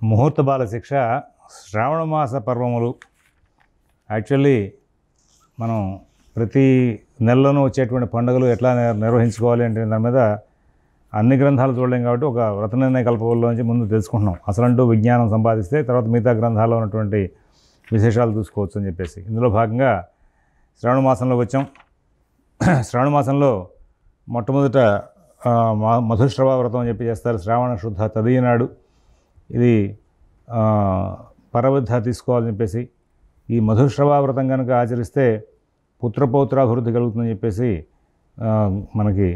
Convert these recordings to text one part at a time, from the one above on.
ముహూర్త బాల శిక్ష శ్రావణ మాస పర్వములు. యాక్చువల్లీ మనం ప్రతి నెలలోనూ వచ్చేటువంటి పండుగలు ఎట్లా నిర్వహించుకోవాలి అంటే దాని మీద అన్ని గ్రంథాలు చూడలేం కాబట్టి ఒక వ్రత నిర్ణయ కల్పవల్లోంచి ముందు తెలుసుకుంటున్నాం. అసలంటూ విజ్ఞానం సంపాదిస్తే తర్వాత మిగతా గ్రంథాల్లో ఉన్నటువంటి విశేషాలు చూసుకోవచ్చు అని చెప్పేసి ఇందులో భాగంగా శ్రావణ మాసంలోకి వచ్చాం. శ్రావణ మాసంలో మొట్టమొదట మధుశ్రవ వ్రతం అని చెప్పి చేస్తారు. శ్రావణ శుద్ధ తదియ నాడు ఇది పరబద్ధ తీసుకోవాలని చెప్పేసి ఈ మధుశ్రవ వ్రతం కనుక ఆచరిస్తే పుత్రపౌత్రాభివృద్ధి కలుగుతుందని చెప్పేసి మనకి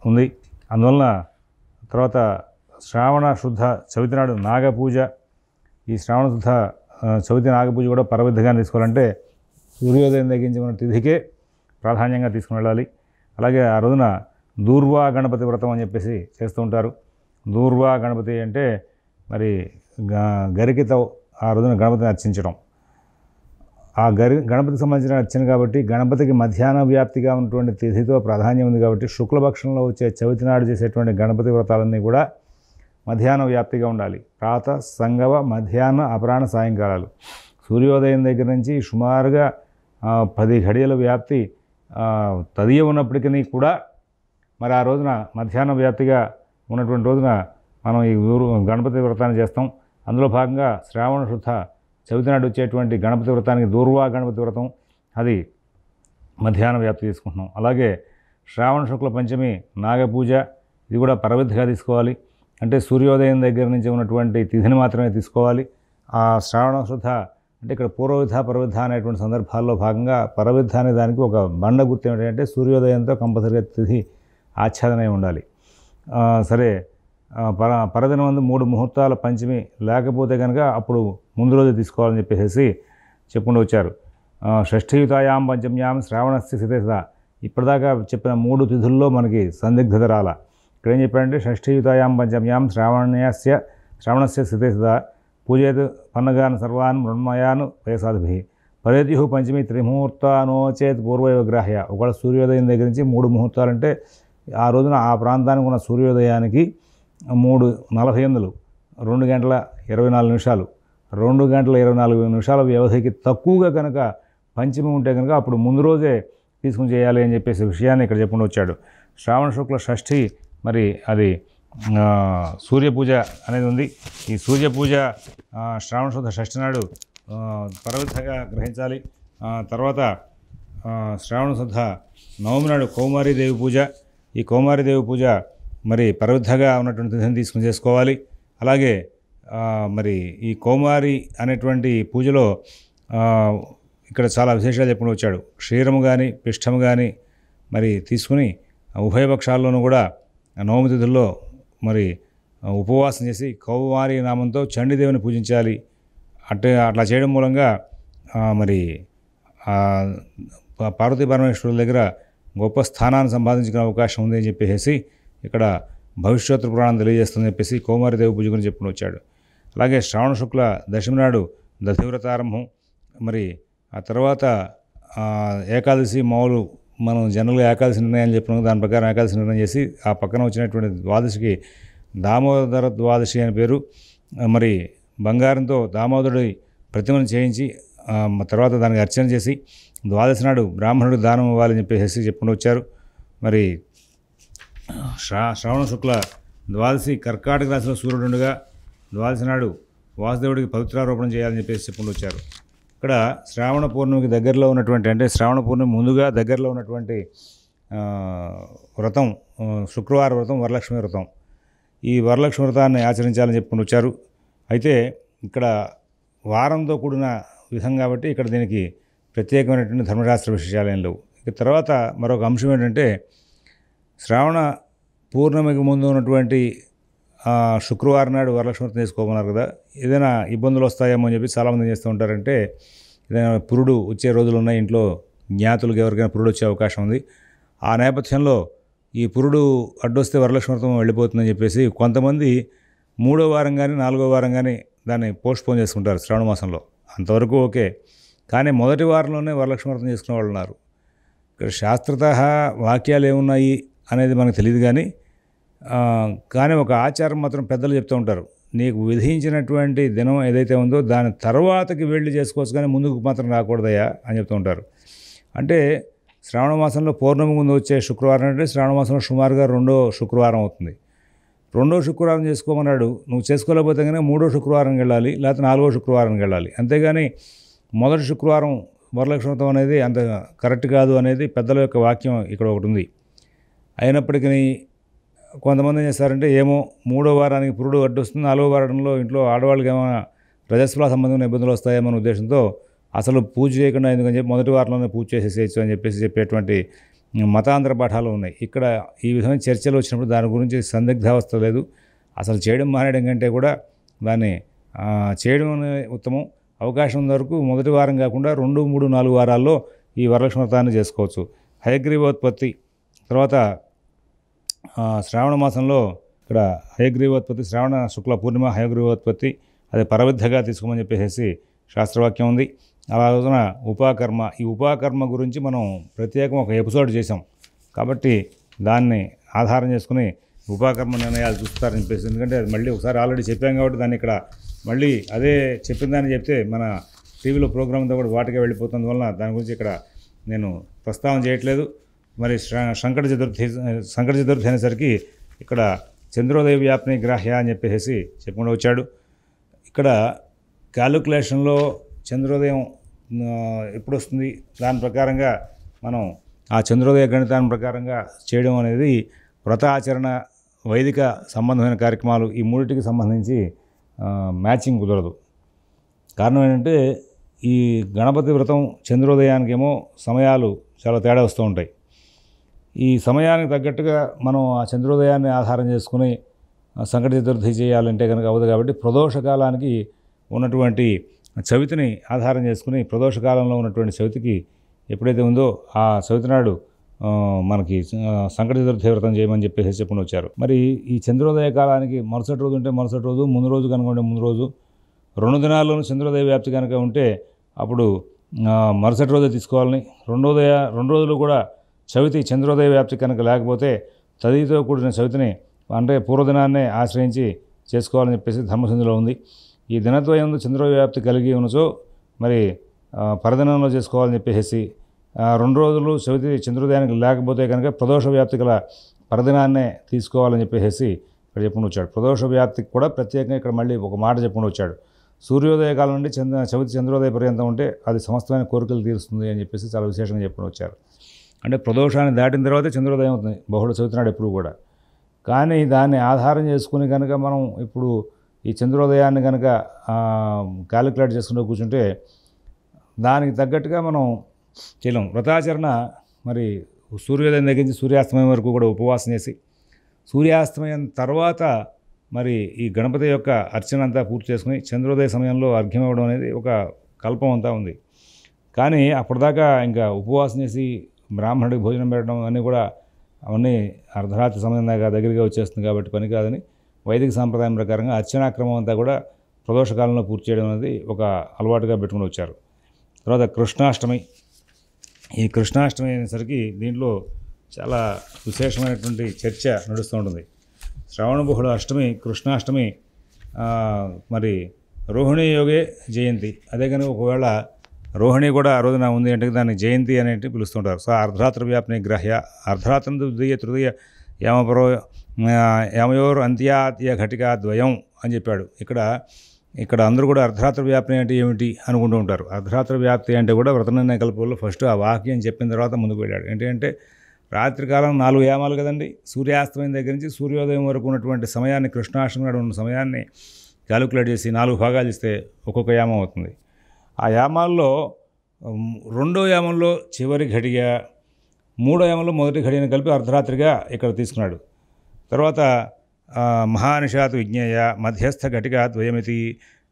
ఉంది. అందువలన తర్వాత శ్రావణ శుద్ధ చవితి నాడు నాగపూజ. ఈ శ్రావణ శుద్ధ చవితి నాగపూజ కూడా పరబద్ధంగా తీసుకోవాలంటే సూర్యోదయం తగ్గించి మన తిథికే ప్రాధాన్యంగా తీసుకుని వెళ్ళాలి. అలాగే ఆ రోజున దూర్వా గణపతి వ్రతం అని చెప్పేసి చేస్తూ ఉంటారు. దూర్వా గణపతి అంటే మరి గరికితో ఆ రోజున గణపతిని అర్చించడం. ఆ గణపతికి సంబంధించిన అర్చన కాబట్టి గణపతికి మధ్యాహ్న వ్యాప్తిగా ఉన్నటువంటి తిథితో ప్రాధాన్యం ఉంది కాబట్టి శుక్లపక్షంలో వచ్చే చవితి నాడు చేసేటువంటి గణపతి వ్రతాలన్నీ కూడా మధ్యాహ్న వ్యాప్తిగా ఉండాలి. ప్రాత సంగవ మధ్యాహ్న అపరాహ్న సాయంకాలాలు సూర్యోదయం దగ్గర నుంచి సుమారుగా 10 ఘడియల వ్యాప్తి తదియ ఉన్నప్పటికీ కూడా మరి ఆ రోజున మధ్యాహ్న వ్యాప్తిగా ఉన్నటువంటి రోజున మనం ఈ గణపతి వ్రతాన్ని చేస్తాం. అందులో భాగంగా శ్రావణ శుద్ధ చవితి నాడు వచ్చేటువంటి గణపతి వ్రతానికి దూర్వా గణపతి వ్రతం అది మధ్యాహ్న వ్యాప్తి తీసుకుంటున్నాం. అలాగే శ్రావణ శుక్ల పంచమి నాగపూజ ఇది కూడా పరబద్ధగా తీసుకోవాలి. అంటే సూర్యోదయం దగ్గర నుంచి ఉన్నటువంటి తిథిని మాత్రమే తీసుకోవాలి. ఆ శ్రావణ శుద్ధ అంటే ఇక్కడ పూర్వవిధ పరవిధ అనేటువంటి సందర్భాల్లో భాగంగా పరవిధ అనే దానికి ఒక బండ గుర్తు ఏమిటంటే సూర్యోదయంతో కంపల్సరీగా తిథి ఆచ్ఛాదనై ఉండాలి. సరే పరదిన ముందు 3 ముహూర్తాల పంచమి లేకపోతే కనుక అప్పుడు ముందు రోజు తీసుకోవాలని చెప్పేసి చెప్పుకుంటూ వచ్చారు. షష్ఠీయుతాయాం పంచమ్యాం శ్రావణస్య సితేస. ఇప్పటిదాకా చెప్పిన 3 తిథుల్లో మనకి సందిగ్ధత రాల. ఇక్కడ ఏం చెప్పారంటే షష్ఠీయుతాయాం పంచమ్యాం శ్రావణస్య సితేస పూజేత్ పన్నగాన్ సర్వాన్ మృణ్మయాన్ వయసాదిభి పరేత్యు పంచమి త్రిముహూర్తానోచేత్ పూర్వయోగ్రాహ్య. ఒకవేళ సూర్యోదయం దగ్గర నుంచి 3 ముహూర్తాలంటే ఆ రోజున ఆ ప్రాంతానికి ఉన్న సూర్యోదయానికి 3:48 2 గంటల 24 నిమిషాలు 2 గంటల 24 నిమిషాల వ్యవధికి తక్కువగా కనుక పంచమి ఉంటే కనుక అప్పుడు ముందు రోజే తీసుకుని చేయాలి అని చెప్పేసి విషయాన్ని ఇక్కడ చెప్పుకుంటూ వచ్చాడు. శ్రావణ శుక్ల షష్ఠి మరి అది సూర్యపూజ అనేది ఉంది. ఈ సూర్యపూజ శ్రావణ శుద్ధ షష్ఠి నాడు పరవిధంగా గ్రహించాలి. తర్వాత శ్రావణ శుద్ధ నవమి నాడు కౌమారీదేవి పూజ. ఈ కౌమారీదేవి పూజ మరి పరవిధంగా ఉన్నటువంటి తిథిని తీసుకుని చేసుకోవాలి. అలాగే మరి ఈ కౌమారి అనేటువంటి పూజలో ఇక్కడ చాలా విశేషాలు చెప్పుకుని వచ్చాడు. క్షీరము కానీ పిష్టము కానీ మరి తీసుకుని ఉభయపక్షాల్లోనూ కూడా నవమి తిథుల్లో మరి ఉపవాసం చేసి కౌమారి నామంతో చండీదేవిని పూజించాలి. అంటే అట్లా చేయడం మూలంగా మరి పార్వతీ పరమేశ్వరుల దగ్గర గొప్ప స్థానాన్ని సంపాదించుకునే అవకాశం ఉంది అని చెప్పేసి ఇక్కడ భవిష్యత్తు పురాణం తెలియజేస్తుందని చెప్పేసి కౌమారీదేవి పూజ గురించి చెప్పుకుని వచ్చాడు. అలాగే శ్రావణ శుక్ల దశమి నాడు దధివ్రతారంభం. మరి ఆ తర్వాత ఏకాదశి మామూలు మనం జనరల్గా ఏకాదశి నిర్ణయాలు చెప్పినాం. దాని ప్రకారం ఏకాదశి నిర్ణయం చేసి ఆ పక్కన వచ్చినటువంటి ద్వాదశికి దామోదర ద్వాదశి అని పేరు. మరి బంగారంతో దామోదరుడి ప్రతిమను చేయించి తర్వాత దానికి అర్చన చేసి ద్వాదశి నాడు బ్రాహ్మణుడికి దానం ఇవ్వాలని చెప్పేసి చెప్పుకుంటూ వచ్చారు. మరి శ్రావణ శుక్ల ద్వాదశి కర్కాటక రాశిలో సూర్యుడు ఉండగా ద్వాదశి నాడు వాసుదేవుడికి పవిత్రారోపణ చేయాలని చెప్పేసి చెప్పుకుంటూ వచ్చారు. ఇక్కడ శ్రావణ పూర్ణిమకి దగ్గరలో ఉన్నటువంటి అంటే శ్రావణ పూర్ణిమ ముందుగా దగ్గరలో ఉన్నటువంటి వ్రతం శుక్రవార వ్రతం వరలక్ష్మి వ్రతం. ఈ వరలక్ష్మి వ్రతాన్ని ఆచరించాలని చెప్పుకుంటూ వచ్చారు. అయితే ఇక్కడ వారంతో కూడిన విధం కాబట్టి ఇక్కడ దీనికి ప్రత్యేకమైనటువంటి ధర్మశాస్త్ర విశేషాలు ఏం లేవు. ఇక తర్వాత మరొక అంశం ఏంటంటే శ్రావణ పూర్ణిమకి ముందు ఉన్నటువంటి శుక్రవారం నాడు వరలక్ష్మి వ్రతం చేసుకోమన్నారు కదా, ఏదైనా ఇబ్బందులు వస్తాయేమో అని చెప్పి చాలామంది చేస్తూ ఉంటారంటే ఏదైనా పురుడు వచ్చే రోజులు ఉన్నాయి, ఇంట్లో జ్ఞాతులకు ఎవరికైనా పురుడు వచ్చే అవకాశం ఉంది. ఆ నేపథ్యంలో ఈ పురుడు అడ్డొస్తే వరలక్ష్మి వ్రతం వెళ్ళిపోతుందని చెప్పేసి కొంతమంది 3వ వారం కానీ 4వ వారం కానీ దాన్ని పోస్ట్పోన్ చేసుకుంటారు శ్రావణ మాసంలో. అంతవరకు ఓకే, కానీ మొదటి వారంలోనే వరలక్ష్మి వ్రతం చేసుకునే వాళ్ళు ఉన్నారు. ఇక్కడ శాస్త్రత వాక్యాలు ఏమున్నాయి అనేది మనకు తెలియదు కానీ ఒక ఆచారం మాత్రం పెద్దలు చెప్తూ ఉంటారు. నీకు విధించినటువంటి దినం ఏదైతే ఉందో దాని తర్వాతకి వెళ్ళి చేసుకోవచ్చు, కానీ ముందుకు మాత్రం రాకూడదయ్యా అని చెప్తూ ఉంటారు. అంటే శ్రావణ మాసంలో పౌర్ణమి ముందు వచ్చే శుక్రవారం అంటే శ్రావణ మాసంలో సుమారుగా 2వ శుక్రవారం అవుతుంది. 2వ శుక్రవారం చేసుకోమన్నాడు. నువ్వు చేసుకోలేకపోతే కనుక 3వ శుక్రవారంకి వెళ్ళాలి, లేకపోతే 4వ శుక్రవారంకి వెళ్ళాలి. అంతేగాని మొదటి శుక్రవారం వరలక్ష్మి వ్రతం అనేది అంత కరెక్ట్ కాదు అనేది పెద్దల యొక్క వాక్యం ఇక్కడ ఒకటి ఉంది. అయినప్పటికీ కొంతమంది ఏం చేస్తారంటే ఏమో 3వ వారానికి పురుడు అడ్డు వస్తుంది, 4వ వారంలో ఇంట్లో ఆడవాళ్ళకి ఏమైనా రజస్వల సంబంధమైన ఇబ్బందులు వస్తాయేమో ఉద్దేశంతో అసలు పూజ చేయకుండా ఎందుకని చెప్పి మొదటి వారంలోనే పూజ చేసేసేయచ్చు అని చెప్పేసి చెప్పేటువంటి మతాంతర పాఠాలు ఉన్నాయి. ఇక్కడ ఈ విధమైన చర్చలు వచ్చినప్పుడు దాని గురించి సందిగ్ధావస్థ లేదు. అసలు చేయడం మానేయడం కంటే కూడా దాన్ని చేయడం అనే ఉత్తమం. అవకాశం ఉన్న వరకు మొదటి వారం కాకుండా 2, 3, 4 వారాల్లో ఈ వరలక్ష్మి వ్రతాన్ని చేసుకోవచ్చు. హయగ్రీవోత్పత్తి తర్వాత శ్రావణ మాసంలో ఇక్కడ హయగ్రీవోత్పత్తి, శ్రావణ శుక్ల పూర్ణిమ హయగ్రీవోత్పత్తి అది పరవిద్ధగా తీసుకోమని చెప్పేసి శాస్త్రవాక్యం ఉంది. అలా రోజున ఉపాకర్మ, ఈ ఉపాకర్మ గురించి మనం ప్రత్యేకం ఒక ఎపిసోడ్ చేసాం కాబట్టి దాన్ని ఆధారం చేసుకుని ఉపాకర్మ నిర్ణయాలు చూస్తారని చెప్పేసి, ఎందుకంటే అది మళ్ళీ ఒకసారి ఆల్రెడీ చెప్పాం కాబట్టి దాన్ని ఇక్కడ మళ్ళీ అదే చెప్పిన దాన్ని చెప్తే మన టీవీలో ప్రోగ్రామ్ అంతా కూడా వాటికే వెళ్ళిపోతుంది వలన దాని గురించి ఇక్కడ నేను ప్రస్తావన చేయట్లేదు. మరి సంకట చతుర్థి అనేసరికి ఇక్కడ చంద్రోదయ వ్యాప్ని గ్రాహ్య అని చెప్పేసి చెప్పుకుంటూ వచ్చాడు. ఇక్కడ క్యాలిక్యులేషన్లో చంద్రోదయం ఎప్పుడు వస్తుంది దాని ప్రకారంగా మనం ఆ చంద్రోదయ గణితాన్ని ప్రకారంగా చేయడం అనేది వ్రత ఆచరణ, వైదిక సంబంధమైన కార్యక్రమాలు ఈ మూడింటికి సంబంధించి మ్యాచింగ్ కుదరదు. కారణం ఏంటంటే ఈ గణపతి వ్రతం చంద్రోదయానికేమో సమయాలు చాలా తేడా వస్తూ ఉంటాయి. ఈ సమయానికి తగ్గట్టుగా మనం ఆ చంద్రోదయాన్ని ఆధారం చేసుకుని సంకట చతుర్థి చేయాలంటే కనుక అవ్వదు. కాబట్టి ప్రదోషకాలానికి ఉన్నటువంటి చవితిని ఆధారం చేసుకుని ప్రదోషకాలంలో ఉన్నటువంటి చవితికి ఎప్పుడైతే ఉందో ఆ చవితి నాడు మనకి సంకట చతుర్థి వ్రతం చేయమని చెప్పేసి చెప్పుకుని వచ్చారు. మరి ఈ చంద్రోదయ కాలానికి మరుసటి రోజు ఉంటే మరుసటి రోజు, ముందు రోజు కనుక ఉంటే ముందు రోజు, 2 దినాల్లోనూ చంద్రోదయ వ్యాప్తి కనుక ఉంటే అప్పుడు మరుసటి రోజే తీసుకోవాలని, 2 రోజులు కూడా చవితి చంద్రోదయ వ్యాప్తి కనుక లేకపోతే తదితో కూడిన చవితిని అంటే పూర్వదినాన్నే ఆశ్రయించి చేసుకోవాలని చెప్పేసి ధర్మసింధులో ఉంది. ఈ దినద్వయంలో చంద్రోదయ వ్యాప్తి కలిగి ఉన్నచో మరి పరదినంలో చేసుకోవాలని చెప్పేసి 2 రోజులు చవితి చంద్రోదయానికి లేకపోతే కనుక ప్రదోష వ్యాప్తి గల పరదినాన్నే తీసుకోవాలని చెప్పేసి ఇక్కడ చెప్పుకుని వచ్చాడు. ప్రదోష వ్యాప్తికి కూడా ప్రత్యేకంగా ఇక్కడ మళ్ళీ ఒక మాట చెప్పుకుని వచ్చాడు. సూర్యోదయ కాలం నుండి చవితి చంద్రోదయ పర్యంతం ఉంటే అది సమస్తమైన కోరికలు తీరుస్తుంది అని చెప్పేసి చాలా విశేషంగా చెప్పుకుని వచ్చారు. అంటే ప్రదోషాన్ని దాటిన తర్వాతే చంద్రోదయం అవుతుంది బహుళ చవితి నాడు ఎప్పుడు కూడా. కానీ దాన్ని ఆధారం చేసుకుని కనుక మనం ఇప్పుడు ఈ చంద్రోదయాన్ని కనుక క్యాలిక్యులేట్ చేసుకుంటూ కూర్చుంటే దానికి తగ్గట్టుగా మనం చేయలేం. వ్రతాచరణ మరి సూర్యోదయం దగ్గర నుంచి సూర్యాస్తమయం వరకు కూడా ఉపవాసం చేసి సూర్యాస్తమయం తర్వాత మరి ఈ గణపతి యొక్క అర్చన అంతా పూర్తి చేసుకుని చంద్రోదయ సమయంలో అర్ఘ్యం ఇవ్వడం అనేది ఒక కల్పం అంతా ఉంది. కానీ అప్పటిదాకా ఇంకా ఉపవాసం చేసి బ్రాహ్మణుడికి భోజనం పెట్టడం అన్నీ కూడా అవన్నీ అర్ధరాత్రి సమయం దాకా దగ్గరగా వచ్చేస్తుంది కాబట్టి పని కాదని వైదిక సాంప్రదాయం ప్రకారంగా అర్చనాక్రమం అంతా కూడా ప్రదోషకాలంలో పూర్తి చేయడం అనేది ఒక అలవాటుగా పెట్టుకుని వచ్చారు. తర్వాత కృష్ణాష్టమి. ఈ కృష్ణాష్టమి అనేసరికి దీంట్లో చాలా విశేషమైనటువంటి చర్చ నడుస్తూ ఉంటుంది. శ్రావణ బహుళ అష్టమి కృష్ణాష్టమి మరి రోహిణీ యోగే జయంతి. అదే కానీ ఒకవేళ రోహిణి కూడా ఆ రోజున ఉంది అంటే దాన్ని జయంతి అనేటి పిలుస్తుంటారు. సో అర్ధరాత్రి వ్యాప్ని గ్రహ్య అర్ధరాత్రం ద్వితీయ తృతీయ యమయోర్ అంత్యాత్య ఘటికా ద్వయం అని చెప్పాడు. ఇక్కడ అందరూ కూడా అర్ధరాత్రి వ్యాప్తి అంటే ఏమిటి అనుకుంటూ ఉంటారు. అర్ధరాత్రి వ్యాప్తి అంటే కూడా వ్రతనిర్ణయ కల్పంలో ఫస్ట్ ఆ వాక్యం చెప్పిన తర్వాత ముందుకు వెళ్ళాడు. ఏంటంటే రాత్రికాలం 4 యామాలు కదండి. సూర్యాస్తమయం దగ్గర నుంచి సూర్యోదయం వరకు ఉన్నటువంటి సమయాన్ని కృష్ణాష్టమి నాడు ఉన్న సమయాన్ని క్యాలిక్యులేట్ చేసి 4 భాగాలు ఇస్తే ఒక్కొక్క యామం అవుతుంది. ఆ యామాల్లో 2వ యామంలో చివరి ఘడియ, 3వ యామంలో మొదటి ఘడియను కలిపి అర్ధరాత్రిగా ఇక్కడ తీసుకున్నాడు. తర్వాత మహానిషాత్ విజ్ఞేయ మధ్యస్థ ఘటిక ద్వయమితి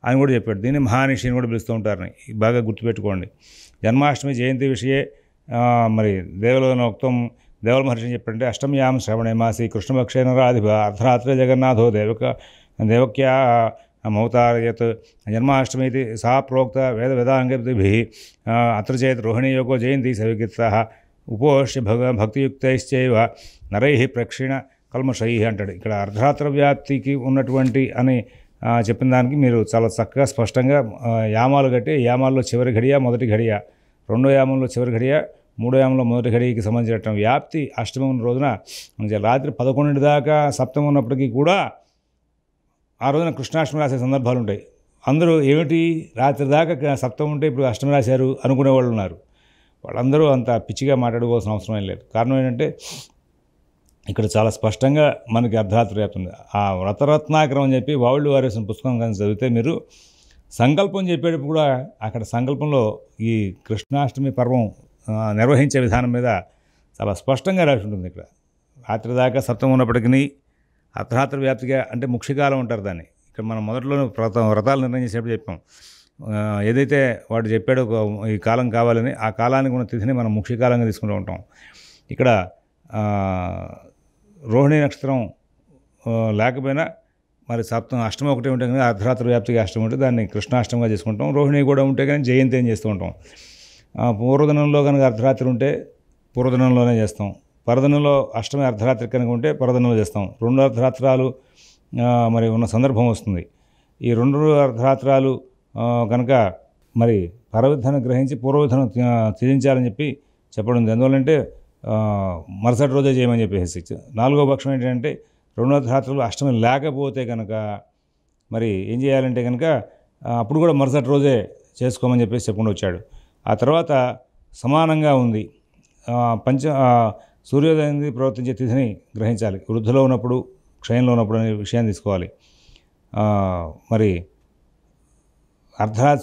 అని కూడా చెప్పాడు. దీన్ని మహానిషి అని కూడా పిలుస్తూ ఉంటారని బాగా గుర్తుపెట్టుకోండి. జన్మాష్టమి జయంతి విషయే మరి దేవలోనోక్తం దేవల మహర్షి చెప్పాడంటే అష్టమ్యాం శ్రవణే మాసి కృష్ణపక్షేన రాధిభ అర్ధరాత్రి జగన్నాథో దేవక్యా మౌతారయత్ జన్మాష్టమి సా ప్రోక్త వేద వేదాంగభిः అత్ర చేత్ రోహిణీ యోగో జయంతి సవికీర్తః ఉపోష్య భక్తియుక్తైశ్చైవ నరైః ప్రక్షిణ కల్మషై అంటాడు. ఇక్కడ అర్ధరాత్ర వ్యాప్తికి ఉన్నటువంటి అని చెప్పిన దానికి మీరు చాలా చక్కగా స్పష్టంగా యామాలు కట్టి యామాల్లో చివరి ఘడియ మొదటి ఘడియ, రెండో యామంలో చివరి ఘడియ, మూడో యామంలో మొదటి ఘడియకి సంబంధించిన వ్యాప్తి అష్టమి ఉన్న రోజున రాత్రి 11 దాకా సప్తమి ఉన్నప్పటికీ కూడా ఆ రోజున కృష్ణాష్టమి రాసే సందర్భాలు ఉంటాయి. అందరూ ఏమిటి రాత్రి దాకా సప్తమి ఉంటే ఇప్పుడు అష్టమి రాశారు అనుకునే వాళ్ళు ఉన్నారు. వాళ్ళందరూ అంత పిచ్చిగా మాట్లాడుకోవాల్సిన అవసరం ఏం లేదు. కారణం ఏంటంటే ఇక్కడ చాలా స్పష్టంగా మనకి అర్ధరాత్రి వ్యాప్తి ఉంది. ఆ వ్రతరత్నాకరం అని చెప్పి వావుళ్ళు వారేసిన పుస్తకం కానీ చదివితే మీరు సంకల్పం చెప్పేటప్పుడు కూడా అక్కడ సంకల్పంలో ఈ కృష్ణాష్టమి పర్వం నిర్వహించే విధానం మీద చాలా స్పష్టంగా రాసి ఉంటుంది. ఇక్కడ రాత్రి దాకా సప్తం ఉన్నప్పటికీ అర్ధరాత్రి వ్యాప్తిగా అంటే ముఖ్యకాలం అంటారు దాన్ని. ఇక్కడ మనం మొదట్లోనే వ్రతాలు నిర్ణయం చేసేప్పుడు చెప్పాం, ఏదైతే వాడు చెప్పాడో ఈ కాలం కావాలని ఆ కాలానికి ఉన్న తిథిని మనం ముఖ్యకాలంగా తీసుకుంటూ ఉంటాం. ఇక్కడ రోహిణి నక్షత్రం లేకపోయినా మరి సప్తం అష్టమి ఒకటి ఉంటే కానీ అర్ధరాత్రి వ్యాప్తిగా అష్టమి ఉంటే దాన్ని కృష్ణాష్టమిగా చేసుకుంటాం. రోహిణి కూడా ఉంటే కానీ జయంతి అని చేస్తూ ఉంటాం. పూర్వదినంలో కనుక అర్ధరాత్రి ఉంటే పూర్వదినంలోనే చేస్తాం. పరదినంలో అష్టమి అర్ధరాత్రి కనుక ఉంటే పరదినంలో చేస్తాం. 2 అర్ధరాత్రాలు మరి ఉన్న సందర్భం వస్తుంది. ఈ 2 అర్ధరాత్రాలు కనుక మరి పరవిధానం గ్రహించి పూర్వవిధానం త్యజించాలని చెప్పి చెప్పడం. అందువల్లంటే మరుసటి రోజే చేయమని చెప్పేసి 4వ పక్షం ఏంటంటే 2 అర్ధరాత్రులు అష్టమి లేకపోతే కనుక మరి ఏం చేయాలంటే కనుక అప్పుడు కూడా మరుసటి రోజే చేసుకోమని చెప్పేసి చెప్పుకుంటూ వచ్చాడు. ఆ తర్వాత సమానంగా ఉంది సూర్యోదయం ప్రవర్తించే తిథిని గ్రహించాలి. వృద్ధిలో ఉన్నప్పుడు క్షయంలో ఉన్నప్పుడు అనే విషయాన్ని తీసుకోవాలి. మరి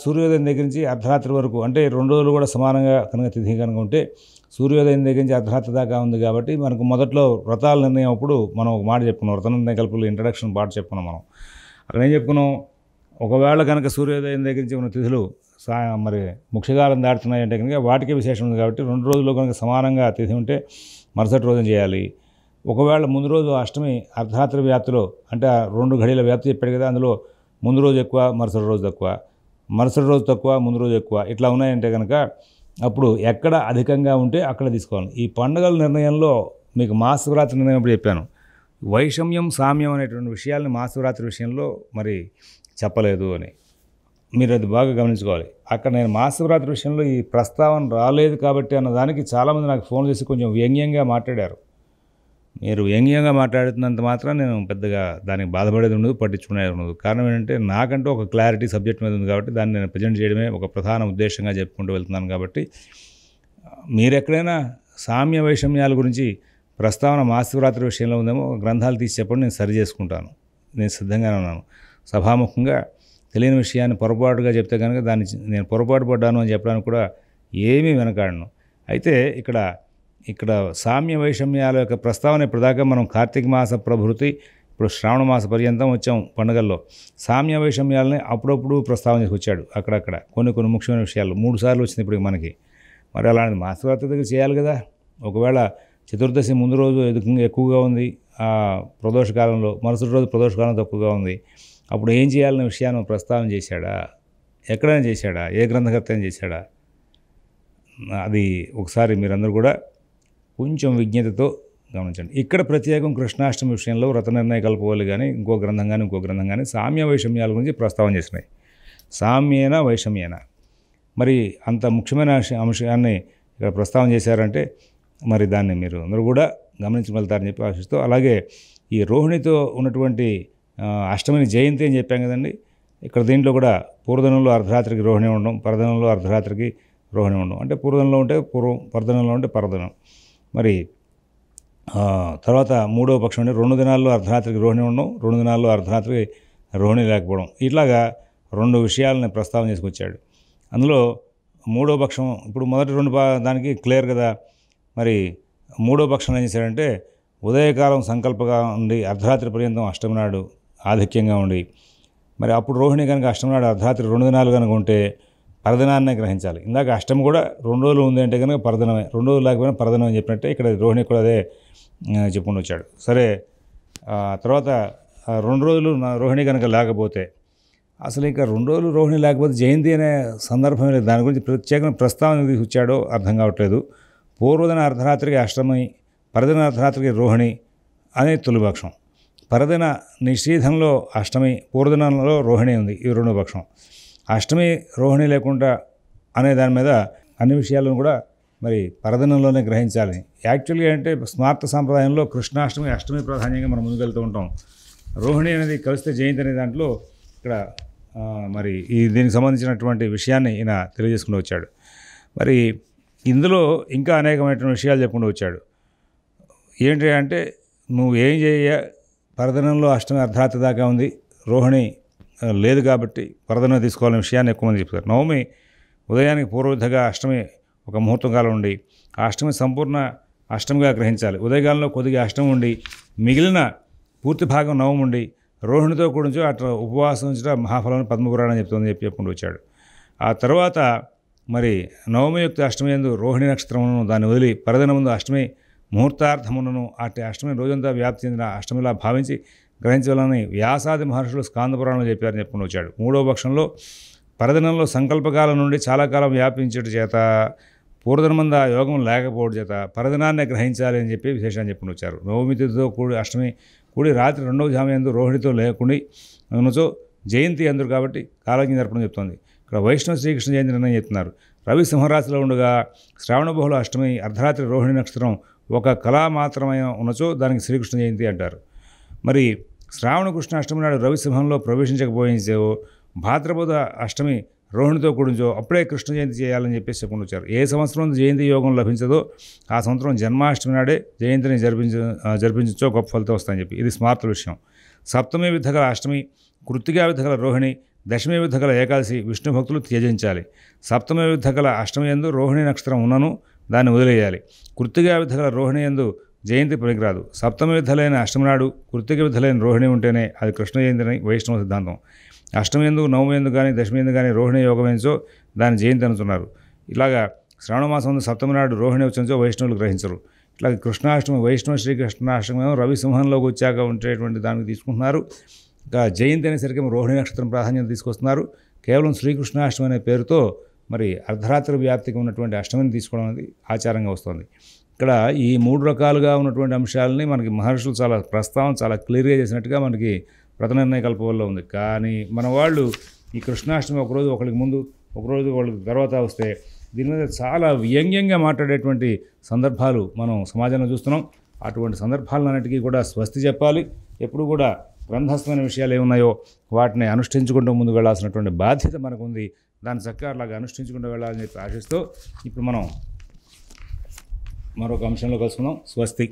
సూర్యోదయం దగ్గర నుంచి అర్ధరాత్రి వరకు అంటే 2 రోజులు కూడా సమానంగా కనుక తిథి కనుక ఉంటే సూర్యోదయం దగ్గర నుంచి అర్ధరాత్రి దాకా ఉంది కాబట్టి మనకు మొదట్లో వ్రతాల నిర్ణయం అప్పుడు మనం ఒక మాట చెప్పుకున్నాం. వ్రత నిర్ణయ కల్పలు ఇంట్రడక్షన్ పాట చెప్పుకున్నాం. మనం అక్కడ ఏం చెప్పుకున్నాం, ఒకవేళ కనుక సూర్యోదయం దగ్గర నుంచి ఉన్న తిథులు మరి ముఖ్యకాలం దాటుతున్నాయి అంటే కనుక వాటికి విశేషం ఉంది కాబట్టి 2 రోజుల్లో కనుక సమానంగా తిథి ఉంటే మరుసటి రోజు చేయాలి. ఒకవేళ ముందు రోజు అష్టమి అర్ధరాత్రి వ్యాప్తిలో అంటే 2 ఘడియల వ్యాప్తి చెప్పాడు కదా, అందులో ముందు రోజు ఎక్కువ మరుసటి రోజు తక్కువ, మరుసటి రోజు తక్కువ ముందు రోజు ఎక్కువ ఇట్లా ఉన్నాయంటే కనుక అప్పుడు ఎక్కడ అధికంగా ఉంటే అక్కడ తీసుకోవాలి. ఈ పండుగల నిర్ణయంలో మీకు మహాశివరాత్రి నిర్ణయం అప్పుడు చెప్పాను. వైషమ్యం సామ్యం అనేటువంటి విషయాల్ని మహాశివరాత్రి విషయంలో మరి చెప్పలేదు అని మీరు అది బాగా గమనించుకోవాలి. అక్కడ నేను మహాశివరాత్రి విషయంలో ఈ ప్రస్తావన రాలేదు కాబట్టి అన్నదానికి చాలామంది నాకు ఫోన్ చేసి కొంచెం వ్యంగ్యంగా మాట్లాడారు. మీరు వ్యంగ్యంగా మాట్లాడుతున్నంత మాత్రం నేను పెద్దగా దానికి బాధపడేది ఉండదు, పట్టించుకునేది ఉండదు. కారణం ఏంటంటే నాకంటూ ఒక క్లారిటీ సబ్జెక్ట్ మీద ఉంది కాబట్టి దాన్ని నేను ప్రజెంట్ చేయడమే ఒక ప్రధాన ఉద్దేశంగా చెప్పుకుంటూ వెళ్తున్నాను. కాబట్టి మీరు ఎక్కడైనా సామ్య వైషమ్యాల గురించి ప్రస్తావన మహాశివరాత్రి విషయంలో ఉందేమో గ్రంథాలు తీసి చెప్పండి, నేను సరి చేసుకుంటాను. నేను సిద్ధంగానే ఉన్నాను. సభాముఖంగా తెలియని విషయాన్ని పొరపాటుగా చెప్తే కనుక దాన్ని నేను పొరపాటు పడ్డాను అని చెప్పడానికి కూడా ఏమీ వెనకాడను. అయితే ఇక్కడ సామ్య వైషమ్యాల యొక్క ప్రస్తావన ఇప్పటిదాకా మనం కార్తీక మాస ప్రభృతి ఇప్పుడు శ్రావణ మాస పర్యంతం వచ్చాం పండుగల్లో. సామ్య వైషమ్యాలని అప్పుడప్పుడు ప్రస్తావన చేసుకొచ్చాడు అక్కడక్కడ కొన్ని ముఖ్యమైన విషయాలు 3 సార్లు వచ్చింది ఇప్పుడు మనకి. మరి అలాంటి మహాశివరాత్రి దగ్గర చేయాలి కదా. ఒకవేళ చతుర్దశి ముందు రోజు ఎక్కువగా ఉంది ఆ ప్రదోష కాలంలో, మరుసటి రోజు ప్రదోష కాలం తక్కువగా ఉంది, అప్పుడు ఏం చేయాలనే విషయాన్ని ప్రస్తావన చేశాడా, ఎక్కడైనా చేశాడా, ఏ గ్రంథకర్త అయినా చేశాడా? అది ఒకసారి మీరందరూ కూడా కొంచెం విజ్ఞతతో గమనించండి. ఇక్కడ ప్రత్యేకం కృష్ణాష్టమి విషయంలో వ్రత నిర్ణయ కల్పవాలి కానీ ఇంకో గ్రంథం కానీ సామ్య వైషమ్యాల గురించి ప్రస్తావన చేసినాయి. సామ్యేన వైషమ్యేన మరి అంత ముఖ్యమైన అంశాన్ని ఇక్కడ ప్రస్తావన చేశారంటే మరి దాన్ని మీరు అందరూ కూడా గమనించగలుగుతారని చెప్పి ఆశిస్తూ, అలాగే ఈ రోహిణితో ఉన్నటువంటి అష్టమిని జయంతి అని చెప్పాం కదండి. ఇక్కడ దీంట్లో కూడా పూర్వదినంలో అర్ధరాత్రికి రోహిణి ఉండడం, పరదినంలో అర్ధరాత్రికి రోహిణి ఉండడం. అంటే పూర్వదినంలో ఉంటే పూర్వం, పరదినంలో ఉంటే పరదినం. మరి తర్వాత 3వ పక్షం అంటే 2 దినాల్లో అర్ధరాత్రికి రోహిణి ఉండడం, 2 దినాల్లో అర్ధరాత్రికి రోహిణి లేకపోవడం. ఇట్లాగా 2 విషయాలని ప్రస్తావన చేసుకొచ్చాడు. అందులో 3వ పక్షం ఇప్పుడు మొదటి 2 దానికి క్లియర్ కదా. మరి 3వ పక్షం ఏం చేశాడంటే ఉదయకాలం సంకల్పంగా ఉండి అర్ధరాత్రి పర్యంతం అష్టమి నాడు ఆధిక్యంగా ఉండి మరి అప్పుడు రోహిణి కనుక అష్టమి నాడు అర్ధరాత్రి 2 దినాలు కనుక ఉంటే పరదినాన్నే గ్రహించాలి. ఇందాక అష్టమి కూడా 2 రోజులు ఉంది అంటే కనుక పరదినమే, 2 రోజులు లేకపోయినా పరదినం అని చెప్పినట్టే ఇక్కడ రోహిణి కూడా అదే చెప్పుకుంటూ వచ్చాడు. సరే, తర్వాత 2 రోజులు రోహిణి కనుక లేకపోతే అసలు ఇంకా 2 రోజులు రోహిణి లేకపోతే జయంతి అనే సందర్భం లేదు. దాని గురించి ప్రత్యేకంగా ప్రస్తావన తీసుకొచ్చాడో అర్థం కావట్లేదు. పూర్వదిన అర్ధరాత్రికి అష్టమి, పరదిన అర్ధరాత్రికి రోహిణి అనే తొలిపక్షం. పరదిన నిషీధంలో అష్టమి, పూర్వదినంలో రోహిణి ఉంది. ఇది రెండో పక్షం. అష్టమి రోహిణి లేకుండా అనే దాని మీద అన్ని విషయాలను కూడా మరి పరదినంలోనే గ్రహించాలి. యాక్చువల్గా అంటే స్మార్త సాంప్రదాయంలో కృష్ణాష్టమి, అష్టమి ప్రాధాన్యంగా మనం ముందుకెళ్తూ ఉంటాం. రోహిణి అనేది కలిస్తే జయంతి అనే దాంట్లో ఇక్కడ మరి దీనికి సంబంధించినటువంటి విషయాన్ని ఈయన తెలియజేసుకుంటూ వచ్చాడు. మరి ఇందులో ఇంకా అనేకమైనటువంటి విషయాలు చెప్పుకుంటూ వచ్చాడు. ఏంటి అంటే నువ్వు ఏం చేయ, పరదినంలో అష్టమి అర్ధరాత్రి దాకా ఉంది, రోహిణి లేదు కాబట్టి పరదినం తీసుకోవాలనే విషయాన్ని ఎక్కువ మంది చెప్తారు. నవమి ఉదయానికి పూర్వవిధంగా అష్టమి ఒక ముహూర్తం కాలం ఉండి ఆ అష్టమి సంపూర్ణ అష్టమిగా గ్రహించాలి. ఉదయకాలంలో కొద్దిగా అష్టమి ఉండి మిగిలిన పూర్తి భాగం నవమి ఉండి రోహిణితో కూడించో అట్లా ఉపవాసం ఉంచడం మహాఫలం పద్మపురాణం చెప్పుకుంటూ వచ్చాడు. ఆ తర్వాత మరి నవమి యొక్క అష్టమి యందు రోహిణి నక్షత్రమును దాన్ని వదిలి పరదిన ముందు అష్టమి ముహూర్తార్థములను అట్టి అష్టమి రోజంతా వ్యాప్తి చెందిన అష్టమిలా భావించి గ్రహించాలని వ్యాసాది మహర్షులు స్కాందపురాణంలో చెప్పారని చెప్పుకుంటూ వచ్చాడు. మూడవ పక్షంలో పరదినంలో సంకల్పకాలం నుండి చాలా కాలం వ్యాపించడం చేత పూర్వదినమందు ఆ యోగం లేకపోవడం చేత పరదినాన్నే గ్రహించాలి అని చెప్పి విశేషాన్ని చెప్పుకుని వచ్చారు. నవమి తిథితో కూడి అష్టమి కూడి రాత్రి రెండవ జామ యందు రోహిణితో లేకుండా ఉన్నచో జయంతి అందరు కాబట్టి కాలజ్ఞ జరపడం చెప్తోంది. ఇక్కడ వైష్ణవ శ్రీకృష్ణ జయంతి నిర్ణయం చెప్తున్నారు. రవి సింహరాశిలో ఉండగా శ్రావణ బహుళ అష్టమి అర్ధరాత్రి రోహిణి నక్షత్రం ఒక కళా మాత్రమైన ఉన్నచో దానికి శ్రీకృష్ణ జయంతి అంటారు. మరి శ్రావణ కృష్ణ అష్టమి నాడు రవి సింహంలో ప్రవేశించకపోయించో భాద్రపద అష్టమి రోహిణితో కూడించో అప్పుడే కృష్ణ జయంతి చేయాలని చెప్పేసి చెప్పుకుంటూ వచ్చారు. ఏ సంవత్సరం జయంతి యోగం లభించదో ఆ సంవత్సరం జన్మాష్టమి నాడే జయంతిని జరిపించో గొప్ప ఫలితం వస్తాయని చెప్పి ఇది స్మార్త విషయం. సప్తమి విద్ధగల అష్టమి, కృత్తికా విద్ధగల రోహిణి, దశమి విద్ధగల ఏకాదశి విష్ణు భక్తులు త్యజించాలి. సప్తమి విద్ధగల అష్టమి యందు రోహిణి నక్షత్రం ఉన్నను దాన్ని వదిలేయాలి. కృత్తికా విద్ధగల రోహిణి యందు జయంతి పనికిరాదు. సప్తమి విద్ధలైన అష్టమి నాడు కృత్తిక విద్ధలైన రోహిణి ఉంటేనే అది కృష్ణ జయంతి అని వైష్ణవ సిద్ధాంతం. అష్టమి ఎందు, నవమి ఎందు కానీ దశమి ఎందు కానీ రోహిణి యోగం ఎంచో దాన్ని జయంతి అనుతున్నారు. ఇలాగా శ్రావణ మాసం సప్తమి నాడు రోహిణి వచ్చించో వైష్ణవులు గ్రహించరు. ఇట్లా కృష్ణాష్టమి వైష్ణవ శ్రీకృష్ణాష్టమి రవి సింహంలోకి వచ్చాక ఉండేటువంటి దానికి తీసుకుంటున్నారు. ఇంకా జయంతి అనేసరికి రోహిణి నక్షత్రం ప్రాధాన్యత తీసుకొస్తున్నారు. కేవలం శ్రీకృష్ణాష్టమి అనే పేరుతో మరి అర్ధరాత్రి వ్యాప్తికి ఉన్నటువంటి అష్టమిని తీసుకోవడం అనేది ఆచారంగా వస్తుంది. ఇక్కడ ఈ మూడు రకాలుగా ఉన్నటువంటి అంశాలని మనకి మహర్షులు చాలా క్లియర్గా చేసినట్టుగా మనకి వ్రతనిర్ణయ కల్పవల్లో ఉంది. కానీ మన వాళ్ళు ఈ కృష్ణాష్టమి ఒకరోజు ఒకరికి ముందు, ఒకరోజు వాళ్ళకి తర్వాత వస్తే దీని మీద చాలా వ్యంగ్యంగా మాట్లాడేటువంటి సందర్భాలు మనం సమాజంలో చూస్తున్నాం. అటువంటి సందర్భాలన్నిటికీ కూడా స్వస్తి చెప్పాలి. ఎప్పుడు కూడా గ్రంథస్థమైన విషయాలు ఏమున్నాయో వాటిని అనుష్ఠించుకుంటూ ముందుకు వెళ్ళాల్సినటువంటి బాధ్యత మనకు ఉంది. దాన్ని చక్కగా అలాగా అనుష్ఠించుకుంటూ వెళ్ళాలని చెప్పి ఆశిస్తూ ఇప్పుడు మనం మరొక అంశంలో కలుసుకుందాం. స్వస్తి.